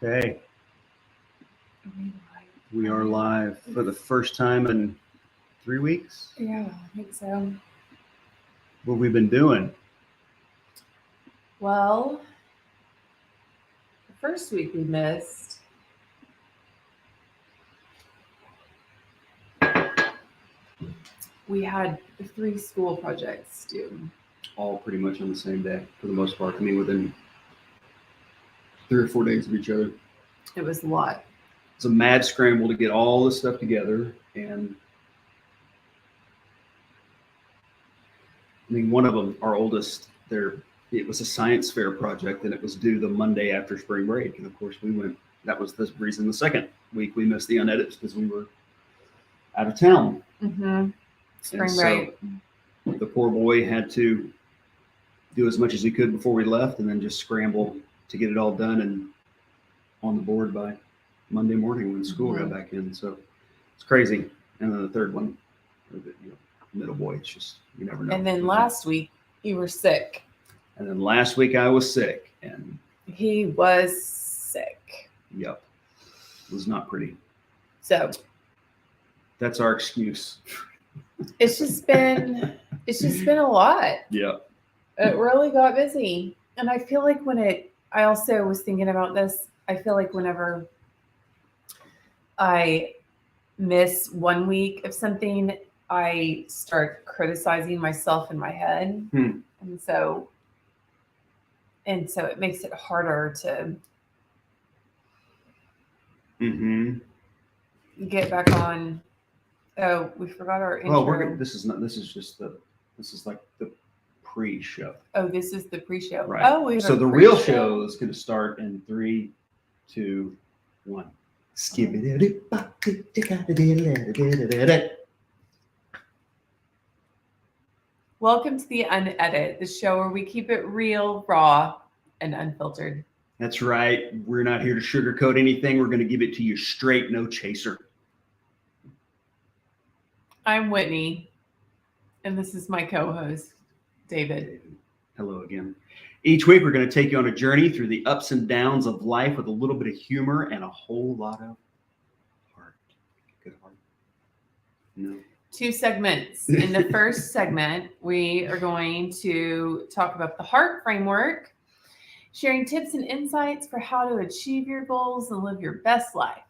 Okay, we are live for the first time in 3 weeks. Yeah, I think so. What have we been doing? Well, the first week we missed. We had 3 school projects due. All pretty much on the same day for the most part. I mean, within 3 or 4 days of each other. It was a lot. It's a mad scramble to get all this stuff together. And I mean, one of them, our oldest, it was a science fair project and it was due the Monday after spring break. And of course we went, that was the reason the second week we missed the Unedit because we were out of town. Mm-hmm. Spring break. So the poor boy had to do as much as he could before we left and then just scramble to get it all done and on the board by Monday morning when school got back in. So it's crazy. And then the third one, middle boy, it's just, you never know. And then last week you were sick. And then last week I was sick and he was sick. Yep. It was not pretty. So that's our excuse. It's just been a lot. Yeah. It really got busy. And I feel like I also was thinking about this. I feel like whenever I miss 1 week of something, I start criticizing myself in my head. And so it makes it harder to get back on. Oh, we forgot our intro. Oh, this is like the pre-show. Oh, this is the pre-show. Right. Oh, so the real show is going to start in 3, 2, 1. Welcome to the Unedit, the show where we keep it real, raw, and unfiltered. That's right. We're not here to sugarcoat anything. We're going to give it to you straight, no chaser. I'm Whitney, and this is my co-host, David. Hello again. Each week, we're going to take you on a journey through the ups and downs of life with a little bit of humor and a whole lot of heart. Good heart. No. 2 segments. In the first segment, we are going to talk about the heart framework, sharing tips and insights for how to achieve your goals and live your best life.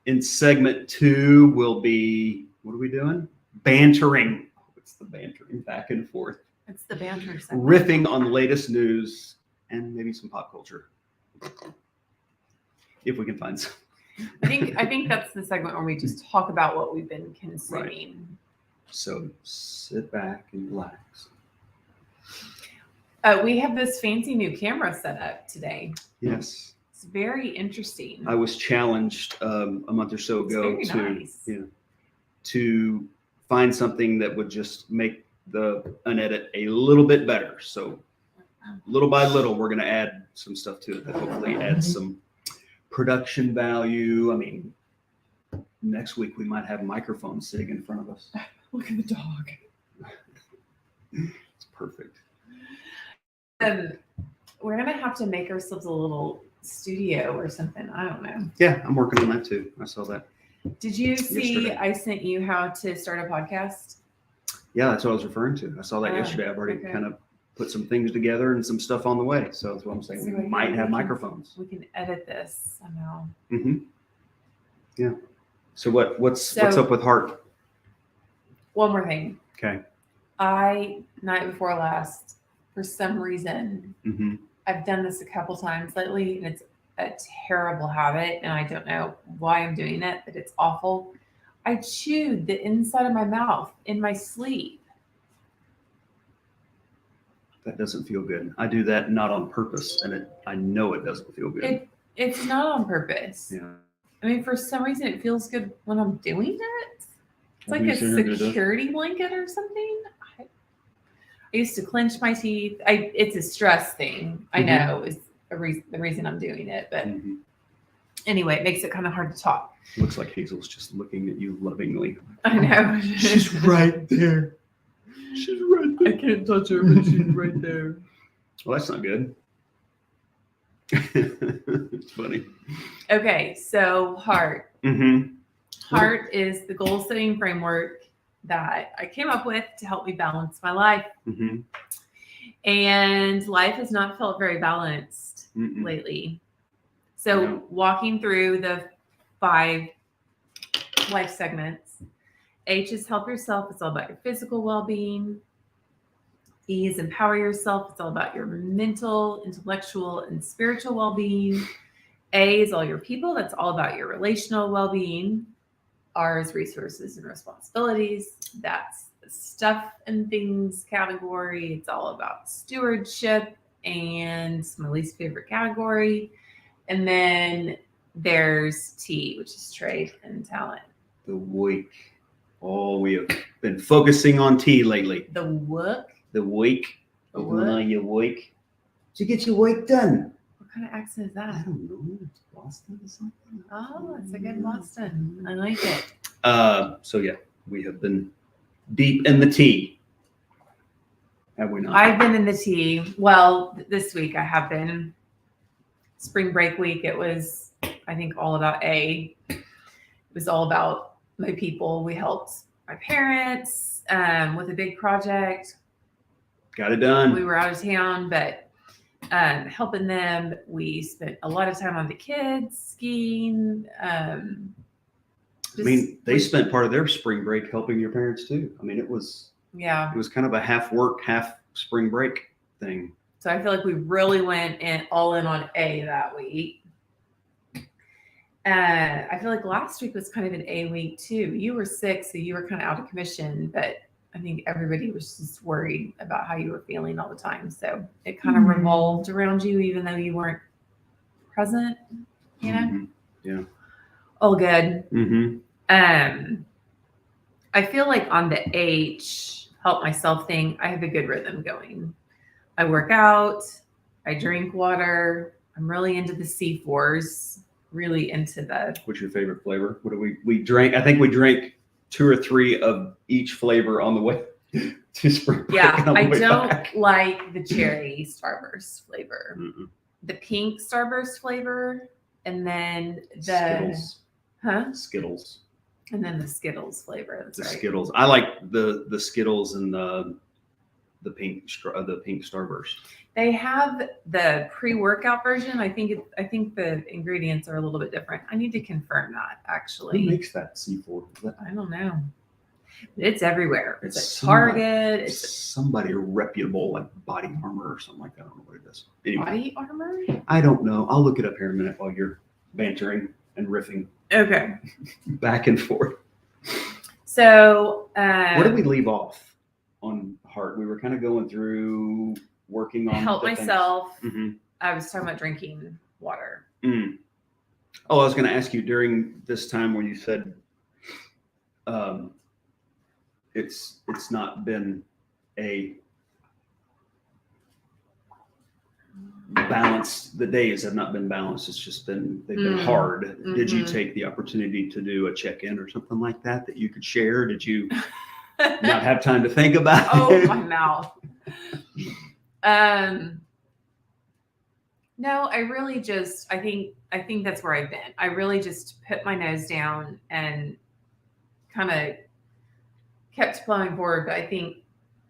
In segment 2, we'll be, what are we doing? Bantering. It's the bantering back and forth. It's the banter segment. Riffing on the latest news and maybe some pop culture. If we can find some. I think that's the segment where we just talk about what we've been consuming. Right. So sit back and relax. We have this fancy new camera set up today. Yes. It's very interesting. I was challenged a month or so ago to find something that would just make the Unedit a little bit better. So little by little, we're going to add some stuff to it that hopefully adds some production value. I mean, next week we might have microphones sitting in front of us. Look at the dog. It's perfect. We're going to have to make ourselves a little studio or something. I don't know. Yeah, I'm working on that too. I saw that. Did you see yesterday. I sent you how to start a podcast? Yeah, that's what I was referring to. I saw that yesterday. I've already kind of put some things together and some stuff on the way. So that's what I'm saying. We might have microphones. We can edit this somehow. Yeah. So what's up with heart? One more thing. Okay. Night before last, for some reason, I've done this a couple times lately, and it's a terrible habit, and I don't know why I'm doing it, but it's awful. I chewed the inside of my mouth in my sleep. That doesn't feel good. I do that not on purpose, and I know it doesn't feel good. It's not on purpose. Yeah. I mean, for some reason, it feels good when I'm doing it. It's like a security blanket or something. I used to clench my teeth. It's a stress thing. I know is the reason I'm doing it, but anyway, it makes it kind of hard to talk. Looks like Hazel's just looking at you lovingly. I know. She's right there. She's right there. I can't touch her, but she's right there. Well, that's not good. It's funny. Okay, so heart. Mm-hmm. Heart is the goal setting framework that I came up with to help me balance my life. Mm-hmm. And life has not felt very balanced lately. So walking through the 5 life segments. H is help yourself. It's all about your physical well-being. E is empower yourself. It's all about your mental, intellectual, and spiritual well-being. A is all your people. That's all about your relational well-being. R is resources and responsibilities. That's the stuff and things category. It's all about stewardship, and my least favorite category. And then there's T, which is trade and talent. The week. Oh, we have been focusing on T lately. The work. The week. The you doing on your week? Did you get your week done? What kind of accent is that? I don't know. It's Boston or something. Oh, it's a good Boston. I like it. So yeah, we have been deep in the tea. Have we not? I've been in the tea. Well, this week I have been. Spring break week, it was, I think, all about A. It was all about my people. We helped my parents with a big project. Got it done. We were out of town, but helping them. We spent a lot of time on the kids, skiing. I mean, they spent part of their spring break helping your parents too. I mean, it was kind of a half work, half spring break thing. So I feel like we really went all in on A that week. I feel like last week was kind of an A week too. You were sick, so you were kind of out of commission, but I think everybody was just worried about how you were feeling all the time. So it kind of revolved around you, even though you weren't present, you know? Mm-hmm. Yeah. All good. Mm-hmm. I feel like on the H, help myself thing, I have a good rhythm going. I work out, I drink water. I'm really into the C4s, really into the. What's your favorite flavor? What do we drank? I think we drank 2 or 3 of each flavor on the way to spring break. Yeah, I don't like the cherry Starburst flavor. Mm-mm. The pink Starburst flavor, and then the Skittles. Huh? Skittles. And then the Skittles flavor. That's right. Skittles. I like the Skittles and the pink Starburst. They have the pre-workout version. I think the ingredients are a little bit different. I need to confirm that actually. Who makes that C4? I don't know. It's everywhere. It's at Target. It's somebody reputable, like Body Armor or something like that. I don't know what it is. Anyway, Body Armor? I don't know. I'll look it up here in a minute while you're bantering and riffing. Okay. Back and forth. So where did we leave off on heart? We were kind of going through working on help myself. Mm-hmm. I was talking about drinking water. Mm. Oh, I was going to ask you during this time when you said it's not been a balanced. The days have not been balanced. It's just been they've been hard. Mm-hmm. Did you take the opportunity to do a check-in or something like that you could share? Did you not have time to think about it? Oh, my mouth. No, I really just I think that's where I've been. I really just put my nose down and kind of kept plowing forward. But I think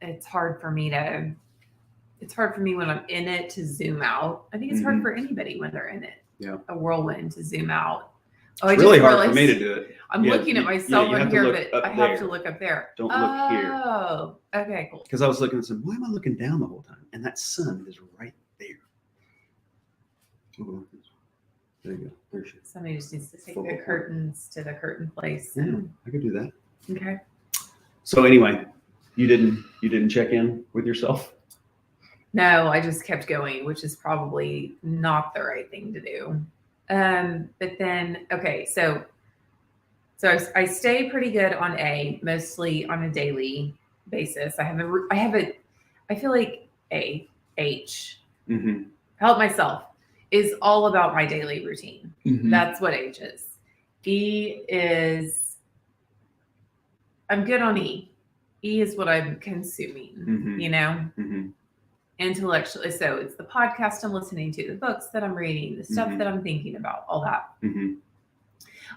it's hard for me when I'm in it to zoom out. I think it's hard for anybody when they're in it. Yeah. A whirlwind to zoom out. Oh, it's really hard for me to do it. I'm looking at myself on here, but I have to look up there. Don't look here. Oh, okay, cool. Because I was looking and said, why am I looking down the whole time? And that sun is right there. Oh, there you go. There she is. Somebody just needs to take the curtains to the curtain place. Yeah, I could do that. Okay. So anyway, you didn't check in with yourself? No, I just kept going, which is probably not the right thing to do. But then, okay, so I stay pretty good on A, mostly on a daily basis. I feel like H, help myself, is all about my daily routine. Mm-hmm. That's what H is. E is, I'm good on E. E is what I'm consuming, you know? Mm-hmm. intellectually. So it's the podcast I'm listening to, the books that I'm reading, the stuff that I'm thinking about, all that.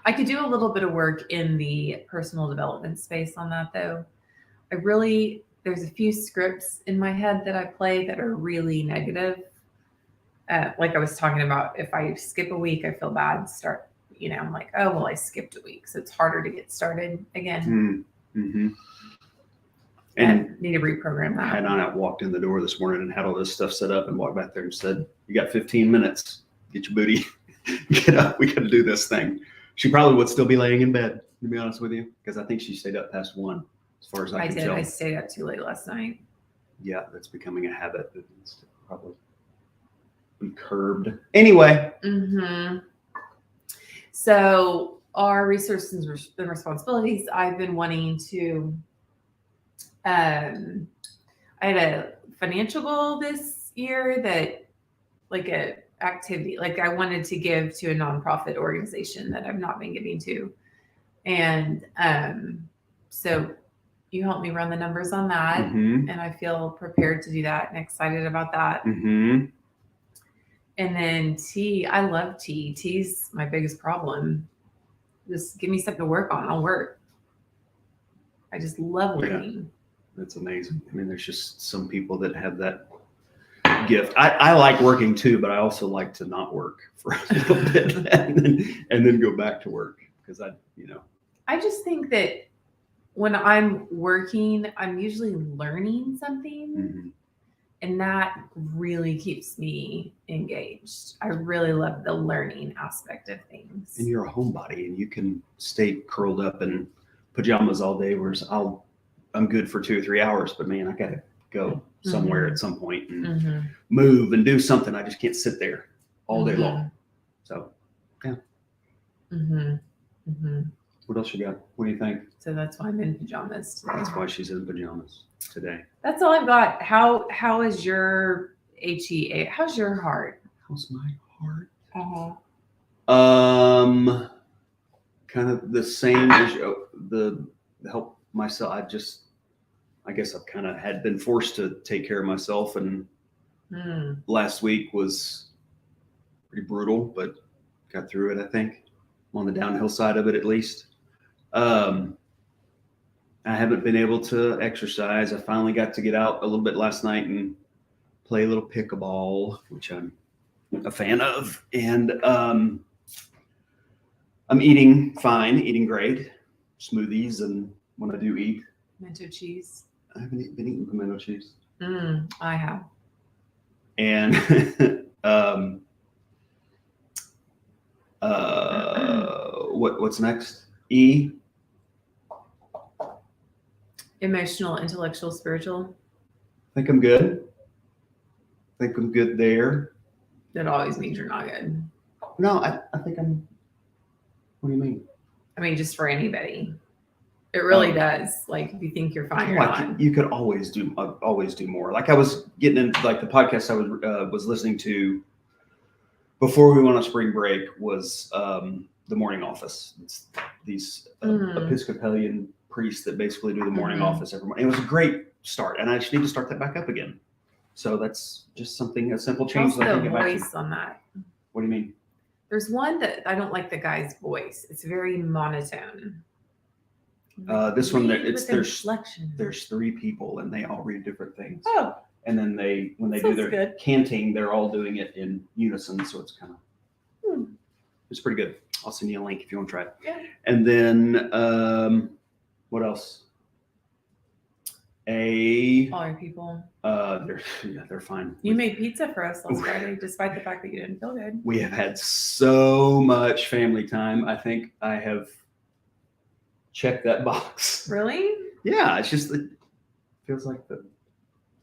I could do a little bit of work in the personal development space on that, though. There's a few scripts in my head that I play that are really negative. Like I was talking about, if I skip a week, I feel bad. I'm like, oh, well, I skipped a week. So it's harder to get started again. And need to reprogram that. Had I walked in the door this morning and had all this stuff set up and walked back there and said, you got 15 minutes, get your booty, get up, we got to do this thing. She probably would still be laying in bed, to be honest with you, because I think she stayed up past 1, as far as I can tell. I stayed up too late last night. Yeah, that's becoming a habit that needs to probably be curbed. Anyway. So our resources and responsibilities, I've been wanting to, I had a financial goal this year that like a activity, like I wanted to give to a nonprofit organization that I've not been giving to. And so you helped me run the numbers on that. And I feel prepared to do that and excited about that. And then tea, I love tea. Tea's my biggest problem. Just give me something to work on. I'll work. I just love learning. That's amazing. I mean, there's just some people that have that gift. I like working too, but I also like to not work for a little bit and then go back to work because I just think that when I'm working, I'm usually learning something. And that really keeps me engaged. I really love the learning aspect of things. And you're a homebody and you can stay curled up in pajamas all day, whereas I'm good for 2 or 3 hours, but man, I got to go somewhere at some point and move and do something. I just can't sit there all day long. So, yeah. What else you got? What do you think? So that's why I'm in pajamas today. That's why she's in pajamas today. That's all I've got. How is your HEA? How's your heart? How's my heart? Uh-huh. Kind of the same as the help myself. I guess I've kind of had been forced to take care of myself, and last week was pretty brutal, but got through it. I think I'm on the downhill side of it, at least. I haven't been able to exercise. I finally got to get out a little bit last night and play a little pickleball, which I'm a fan of. And I'm eating fine, eating great, smoothies, and when I do eat, pimento cheese. I haven't been eating pimento cheese. I have. And what's next? E. Emotional, intellectual, spiritual. I think I'm good. I think I'm good there. That always means you're not good. No, I think I'm. What do you mean? I mean, just for anybody. It really does. Like, if you think you're fine, you're not. You could always do more. Like I was getting into like the podcast I was listening to before we went on spring break was the morning office. It's these Episcopalian priests that basically do the morning office every morning. It was a great start, and I just need to start that back up again. So that's just a simple change. How's the voice on that? What do you mean? There's one that I don't like the guy's voice. It's very monotone. This one, there's 3 people, and they all read different things. Oh. And then when they do their canting, they're all doing it in unison. So it's kind of, it's pretty good. I'll send you a link if you want to try it. Yeah. And then, what else? All your people. They're fine. You made pizza for us last Friday, despite the fact that you didn't feel good. We have had so much family time. I think I have checked that box. Really? Yeah. It's just, it feels like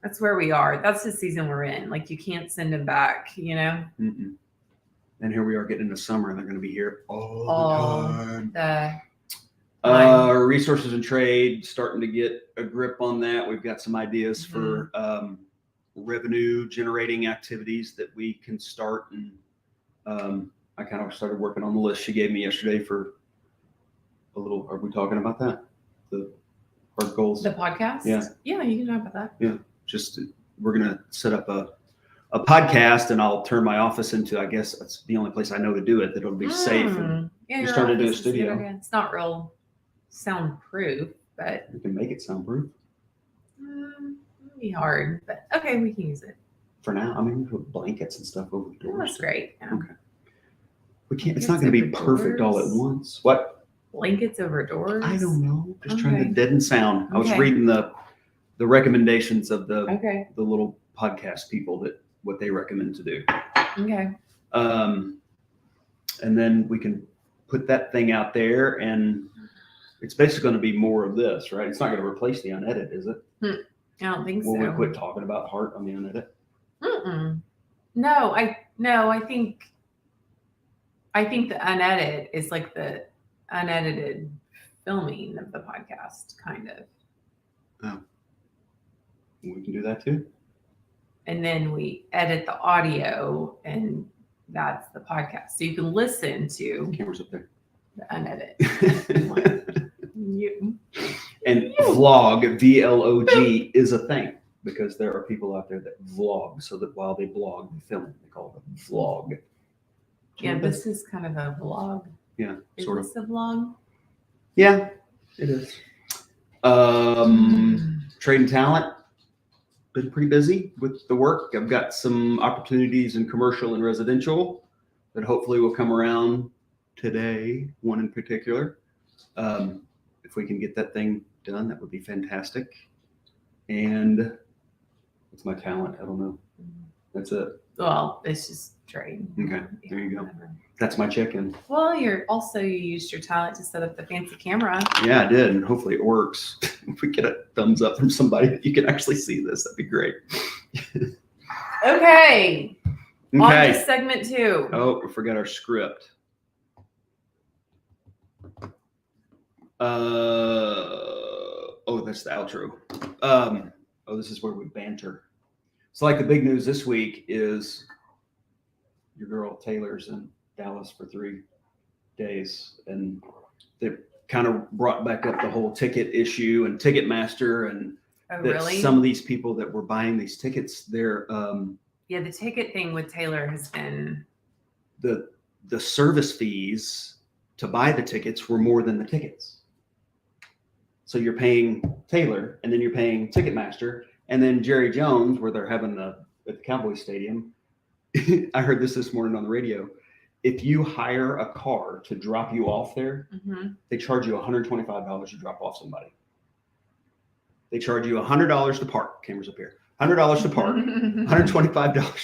that's where we are. That's the season we're in. Like, you can't send them back, And here we are getting into summer, and they're going to be here all the time. Resources and trade, starting to get a grip on that. We've got some ideas for revenue generating activities that we can start. And I kind of started working on the list she gave me yesterday for a little. Are we talking about that? Our goals? The podcast? Yeah. Yeah, you can talk about that. Yeah. Just we're going to set up a podcast, and I'll turn my office into, I guess that's the only place I know to do it, that'll be safe. And Yeah, just turn it into a studio. It's not real soundproof, but we can make it soundproof. It'll be hard, but okay, we can use it. For now, I mean, we put blankets and stuff over the doors. Oh, that's great. Yeah. Okay. We can't, it's not going to be perfect all at once. What? Blankets over doors? I don't know. Just trying to deaden sound. I was reading the recommendations of the little podcast people that what they recommend to do. Okay. And then we can put that thing out there, and it's basically going to be more of this, right? It's not going to replace the Unedit, is it? I don't think so. Will we quit talking about Heart on the Unedit? No, I think the Unedit is like the unedited filming of the podcast, kind of. Oh. We can do that too. And then we edit the audio, and that's the podcast. So you can listen to cameras up there. The Unedit. And vlog, VLOG, is a thing because there are people out there that vlog, so that while they blog, they film. They call it a vlog. Yeah, this is kind of a vlog. Yeah, sort of. Is this a vlog? Yeah, it is. Trading talent. Been pretty busy with the work. I've got some opportunities in commercial and residential that hopefully will come around today. One in particular. If we can get that thing done, that would be fantastic. And what's my talent? I don't know. That's it. Well, it's just trade. Okay, there you go. That's my check-in. Well, you used your talent to set up the fancy camera. Yeah, I did, and hopefully it works. If we get a thumbs up from somebody that you can actually see this, that'd be great. Okay. On to segment 2. Oh, we forgot our script. That's the outro. This is where we banter. So like the big news this week is your girl Taylor's in Dallas for 3 days, and they kind of brought back up the whole ticket issue and Ticketmaster, and some of these people that were buying these tickets, they're the ticket thing with Taylor has been the service fees to buy the tickets were more than the tickets. So you're paying Taylor, and then you're paying Ticketmaster, and then Jerry Jones, where they're having at the Cowboys Stadium. I heard this morning on the radio. If you hire a car to drop you off there, they charge you $125 to drop off somebody. They charge you $100 to park. Cameras up here. $100 to park. $125 to park.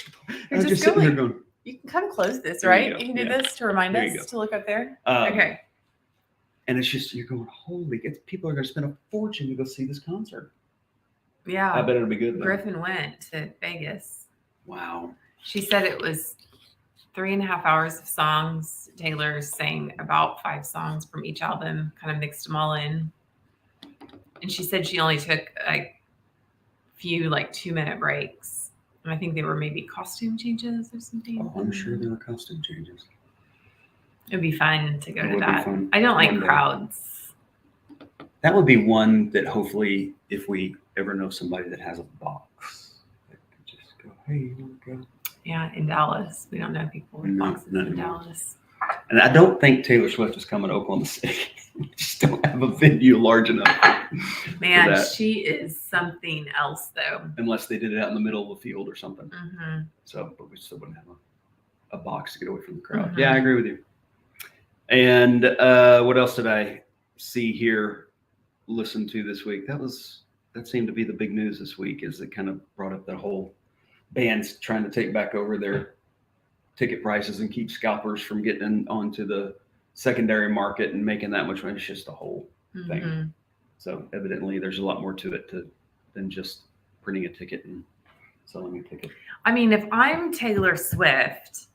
I'm just sitting here going. You can kind of close this, right? You can do this to remind us to look up there. Okay. And it's just, you're going, holy, people are going to spend a fortune to go see this concert. Yeah. I bet it'll be good, though. Griffin went to Vegas. Wow. She said it was 3.5 hours of songs. Taylor sang about 5 songs from each album, kind of mixed them all in. And she said she only took a few 2-minute breaks. And I think they were maybe costume changes or something. Oh, I'm sure there were costume changes. It'd be fun to go to that. I don't like crowds. That would be one that hopefully, if we ever know somebody that has a box, they could just go, hey, here we go. Yeah, in Dallas. We don't know people with boxes in Dallas. And I don't think Taylor Swift is coming to Oklahoma City. We just don't have a venue large enough. Man, she is something else, though. Unless they did it out in the middle of the field or something. Mm-hmm. So, but we still wouldn't have a box to get away from the crowd. Mm-hmm. Yeah, I agree with you. And what else did I see here, listen to this week? That seemed to be the big news this week, is it kind of brought up that whole bands trying to take back over their ticket prices and keep scalpers from getting onto the secondary market and making that much money. It's just a whole thing. So evidently there's a lot more to it than just printing a ticket and selling a ticket. I mean, if I'm Taylor Swift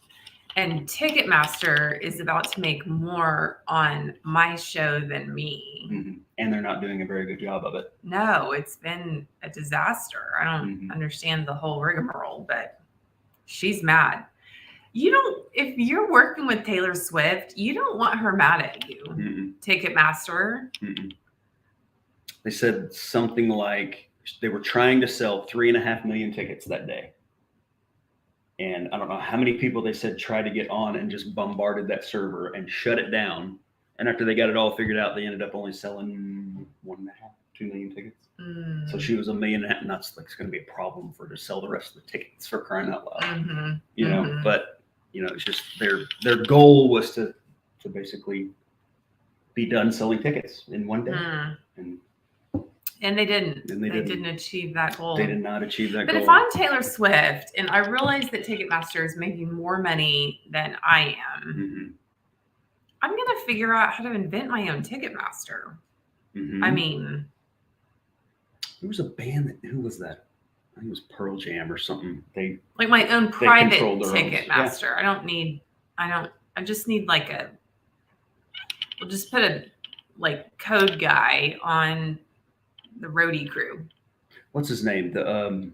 and Ticketmaster is about to make more on my show than me. And they're not doing a very good job of it. No, it's been a disaster. I don't understand the whole rigmarole, but she's mad. If you're working with Taylor Swift, you don't want her mad at you. Ticketmaster. They said something like they were trying to sell 3.5 million tickets that day. And I don't know how many people they said tried to get on and just bombarded that server and shut it down. And after they got it all figured out, they ended up only selling 1.5, 2 million tickets. So she was 1.5 million, and that's like, it's going to be a problem for her to sell the rest of the tickets, for crying out loud. You know, but you know, it's just their goal was to basically be done selling tickets in one day. And they didn't. And they didn't achieve that goal. They did not achieve that goal. But if I'm Taylor Swift and I realize that Ticketmaster is making more money than I am, I'm going to figure out how to invent my own Ticketmaster. I mean, there was a band who was that? I think it was Pearl Jam or something. They like my own private Ticketmaster. Yeah. I just need like we'll just put a like code guy on the roadie crew. What's his name? The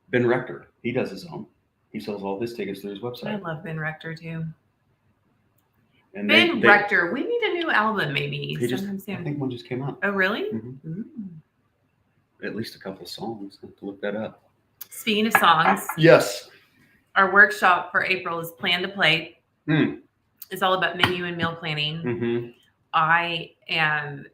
Ben Rector. He does his own. He sells all his tickets through his website. I love Ben Rector too. And Ben Rector, we need a new album maybe sometime soon. I think one just came out. Oh, really? At least a couple of songs. I have to look that up. Speaking of songs, yes, our workshop for April is Plan to Play. It's all about menu and meal planning. I am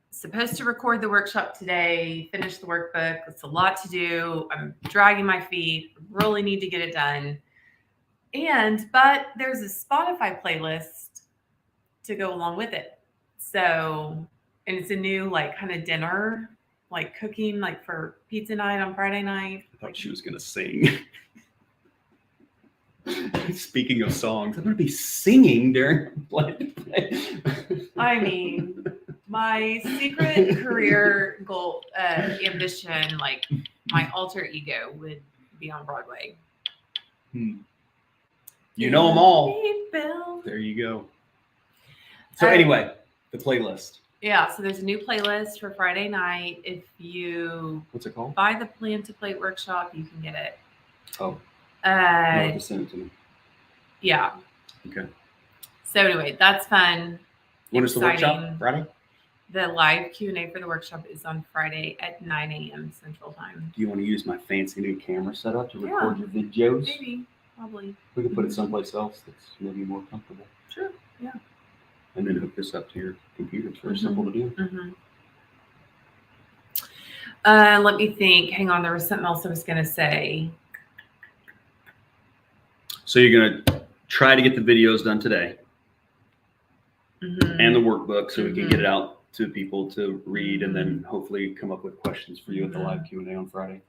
supposed to record the workshop today, finish the workbook. It's a lot to do. I'm dragging my feet. Really need to get it done. But there's a Spotify playlist to go along with it. So, and it's a new like kind of dinner, like cooking, like for pizza night on Friday night. I thought she was going to sing. Speaking of songs, I'm going to be singing during Plan to Play. I mean, my secret career goal, ambition, like my alter ego would be on Broadway. You know them all. There you go. So anyway, the playlist. Yeah, so there's a new playlist for Friday night. If you what's it called? Buy the Plan to Play workshop, you can get it. Oh. No, just send it to me. Yeah. Okay. So anyway, that's fun. When is the workshop? Friday? The live Q&A for the workshop is on Friday at 9 a.m. Central Time. Do you want to use my fancy new camera setup to record your videos? Maybe. Probably. We could put it someplace else that's maybe more comfortable. Sure. Yeah. And then hook this up to your computer. It's very simple to do. Let me think. Hang on. There was something else I was going to say. So you're going to try to get the videos done today and the workbook so we can get it out to people to read and then hopefully come up with questions for you at the live Q&A on Friday.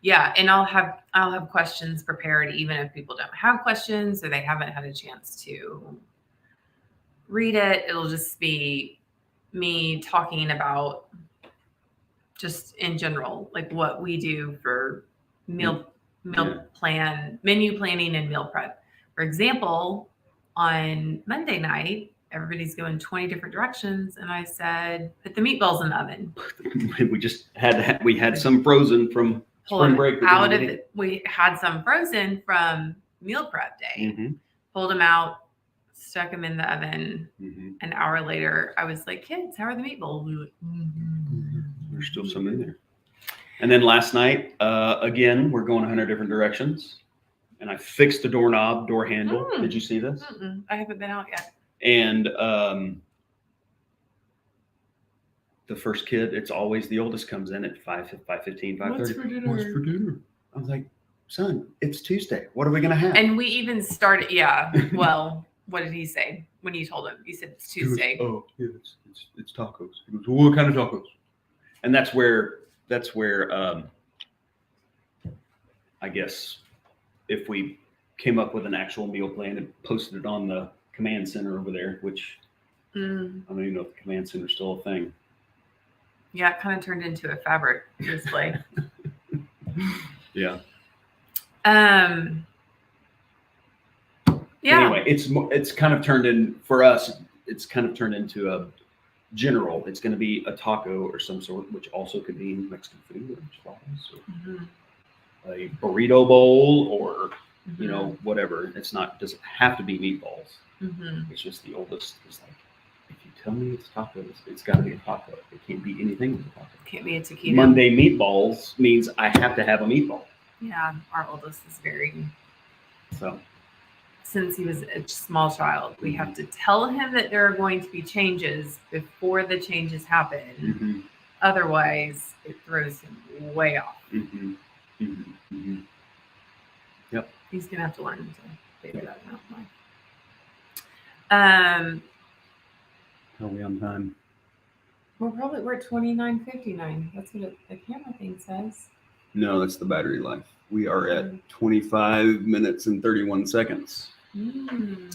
Yeah, and I'll have questions prepared even if people don't have questions or they haven't had a chance to read it. It'll just be me talking about just in general, like what we do for menu planning and meal prep. For example, on Monday night, everybody's going 20 different directions. And I said, put the meatballs in the oven. We had some frozen from spring break. We had some frozen from meal prep day. Pulled them out, stuck them in the oven. An hour later, I was like, kids, how are the meatballs? There's still some in there. And then last night, again, we're going 100 different directions. And I fixed the door handle. Did you see this? I haven't been out yet. And the first kid, it's always the oldest, comes in at 5:15, 5:30. What's for dinner? What's for dinner? I was like, son, it's Tuesday. What are we going to have? And we even started, well, what did he say when you told him? You said it's Tuesday. He goes, oh, yeah, it's tacos. He goes, well, what kind of tacos? And that's where I guess if we came up with an actual meal plan and posted it on the command center over there, which I don't even know if the command center is still a thing. Yeah, it kind of turned into a fabric display. Yeah. Yeah. Anyway, it's kind of turned in for us. It's kind of turned into a general. It's going to be a taco or some sort, which also could be Mexican food or a burrito bowl or whatever. It's not doesn't have to be meatballs. It's just the oldest is like, if you tell me it's tacos. It's got to be a taco. It can't be anything but a taco. Can't be a taquito. Monday meatballs means I have to have a meatball. Yeah, our oldest is very. So since he was a small child, we have to tell him that there are going to be changes before the changes happen. Mm-hmm. Otherwise, it throws him way off. Mm-hmm. Mm-hmm. Mm-hmm. Yep. He's gonna have to learn to figure that out. Are we on time? We're at 29:59. That's what the camera thing says. No, that's the battery life. We are at 25 minutes and 31 seconds. Mm.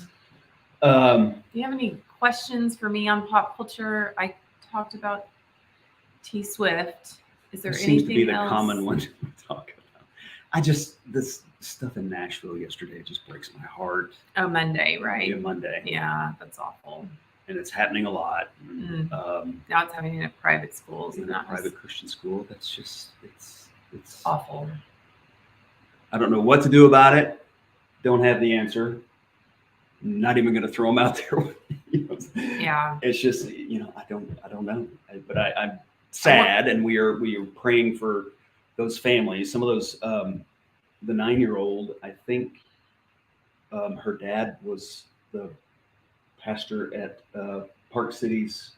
Do Do you have any questions for me on pop culture? I talked about T Swift. Is there anything seems to be the else? common one to talk about. This stuff in Nashville yesterday just breaks my heart. Oh, Monday, right? Yeah, Monday. Yeah, that's awful. And it's happening a lot. Now it's happening in private schools in and a private Christian school. That's just it's awful. I don't know what to do about it. Don't have the answer. Not even going to throw them out there. Yeah. It's just I don't know. But I'm sad, and we are praying for those families. Some of those the 9-year-old, I think her dad was the pastor at Park City's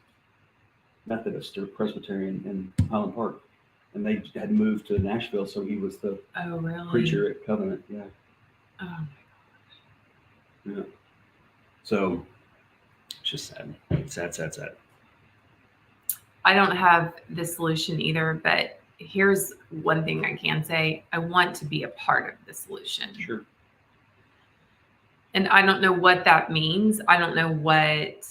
Methodist or Presbyterian in Highland Park, and they had moved to Nashville, so he was the preacher at Covenant. Yeah. Oh my gosh. Yeah. So it's just sad. Sad. I don't have the solution either, but here's one thing I can say. I want to be a part of the solution. Sure. And I don't know what that means. I don't know what.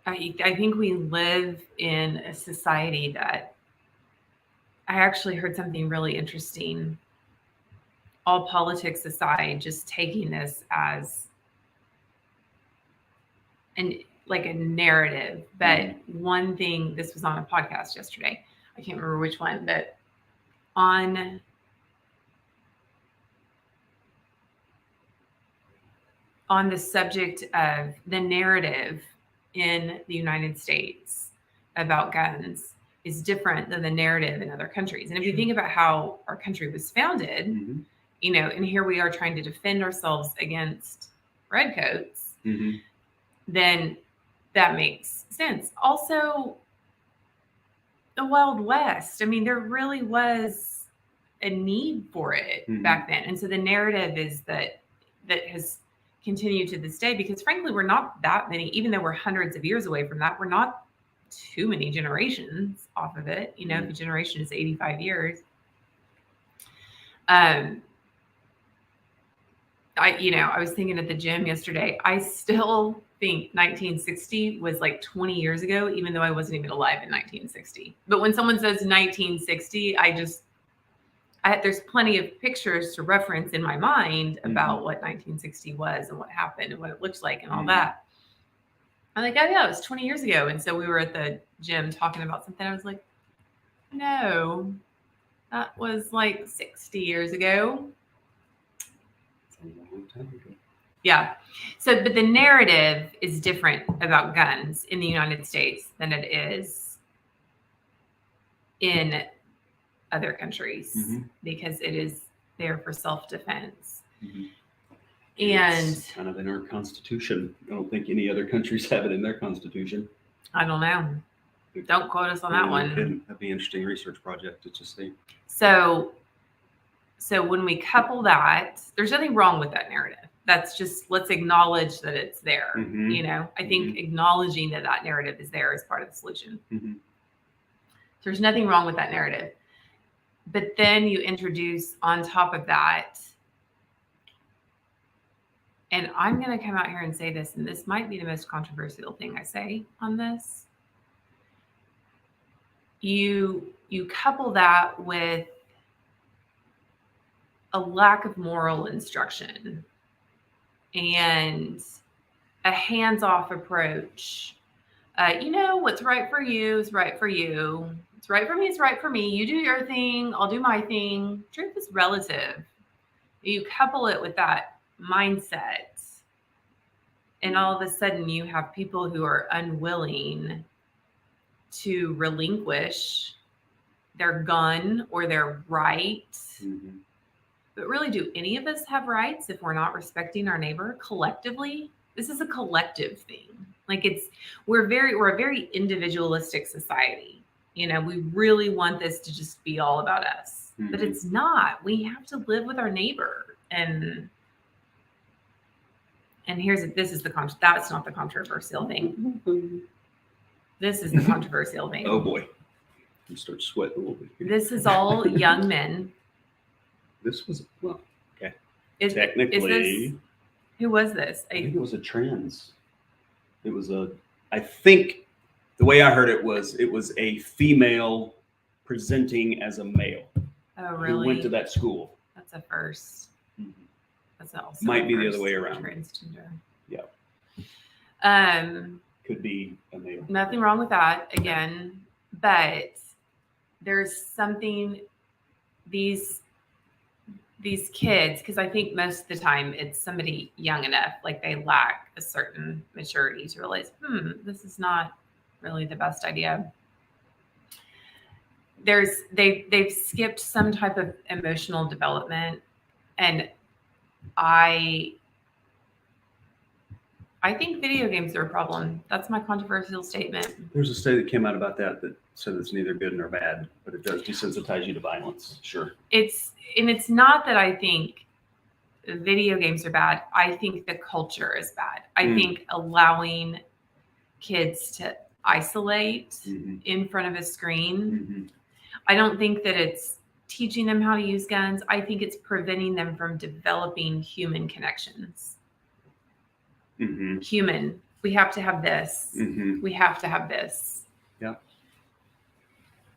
I think we live in a society that I actually heard something really interesting. All politics aside, just taking this as a narrative. But one thing, this was on a podcast yesterday. I can't remember which one, but on the subject of the narrative in the United States about guns is different than the narrative in other countries. And if you think about how our country was founded, and here we are trying to defend ourselves against redcoats, then that makes sense. Also, the Wild West. I mean, there really was a need for it back then. And so the narrative is that has continued to this day, because frankly, we're not that many, even though we're hundreds of years away from that, we're not too many generations off of it. If a generation is 85 years. I was thinking at the gym yesterday, I still think 1960 was like 20 years ago, even though I wasn't even alive in 1960. But when someone says 1960, there's plenty of pictures to reference in my mind about what 1960 was and what happened and what it looks like and all that. I'm like, oh yeah, it was 20 years ago. And so we were at the gym talking about something. I was like, no, that was like 60 years ago. That's a long time ago. Yeah. So, but the narrative is different about guns in the United States than it is in other countries, because it is there for self-defense. And it's kind of in our constitution. I don't think any other countries have it in their constitution. I don't know. Don't quote us on that one. That'd be an interesting research project to just see. So when we couple that, there's nothing wrong with that narrative. That's just, let's acknowledge that it's there. I think acknowledging that narrative is there is part of the solution. There's nothing wrong with that narrative. But then you introduce on top of that, and I'm going to come out here and say this, and this might be the most controversial thing I say on this. You couple that with a lack of moral instruction and a hands-off approach. What's right for you is right for you. It's right for me. It's right for me. You do your thing. I'll do my thing. Truth is relative. You couple it with that mindset, And all of a sudden you have people who are unwilling to relinquish their gun or their right. Mm-hmm. But really, do any of us have rights if we're not respecting our neighbor collectively? This is a collective thing. Like we're a very individualistic society. You know, we really want this to just be all about us, but it's not. We have to live with our neighbor. And this is that's not the controversial thing. This is the controversial thing. Oh boy. You start sweating a little bit here. This is all young men. This was, well, okay. Technically. Who was this? I think it was a trans. I think the way I heard it was a female presenting as a male. Oh, really? Who went to that school. That's a first. Mm-hmm. That's also might be the other way around. Transgender. Yeah. Could be a male. Nothing wrong with that, again, but there's something these kids, because I think most of the time it's somebody young enough, like they lack a certain maturity to realize, this is not really the best idea. They've skipped some type of emotional development, and I think video games are a problem. That's my controversial statement. There's a study that came out about that said it's neither good nor bad, but it does desensitize you to violence. Sure. It's not that I think video games are bad. I think the culture is bad. I think allowing kids to isolate in front of a screen. I don't think that it's teaching them how to use guns. I think it's preventing them from developing human connections. Human. We have to have this. We have to have this. Yeah.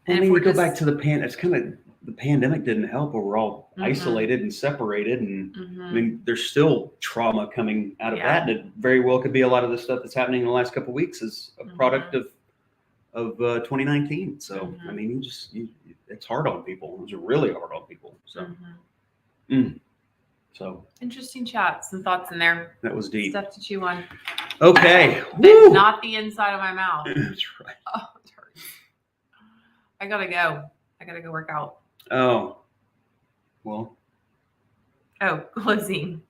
And I mean, we go back to it's kind of the pandemic didn't help, where we're all isolated and separated, and I mean, there's still trauma coming out of that, and it very well could be a lot of the stuff that's happening in the last couple of weeks is a product of 2019. So I mean, it's hard on people. It was really hard on people. So. So interesting chat. Some thoughts in there. That was deep. Stuff to chew on. Okay. But not the inside of my mouth. That's right. Oh, it hurts. I gotta go. I gotta go work out. Oh. Well. Oh, closing.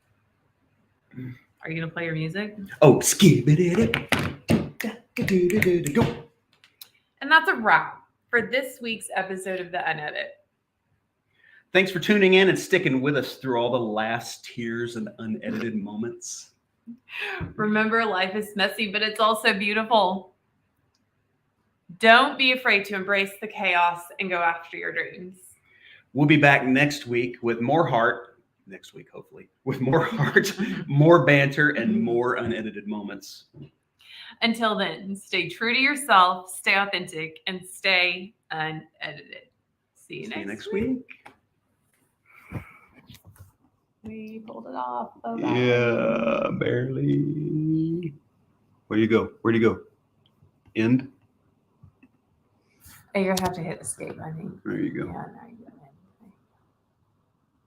Are you gonna play your music? Oh, skip-a-dee-dee. Go. And that's a wrap for this week's episode of the Unedit. Thanks for tuning in and sticking with us through all the last tears and unedited moments. Remember, life is messy, but it's also beautiful. Don't be afraid to embrace the chaos and go after your dreams. We'll be back next week with more heart. Next week, hopefully, with more heart, more banter, and more unedited moments. Until then, stay true to yourself, stay authentic, and stay unedited. See you next week. We pulled it off. Bye-bye. Yeah, barely. Where'd you go? End? You're going to have to hit escape, I think. There you go. Yeah, there you go.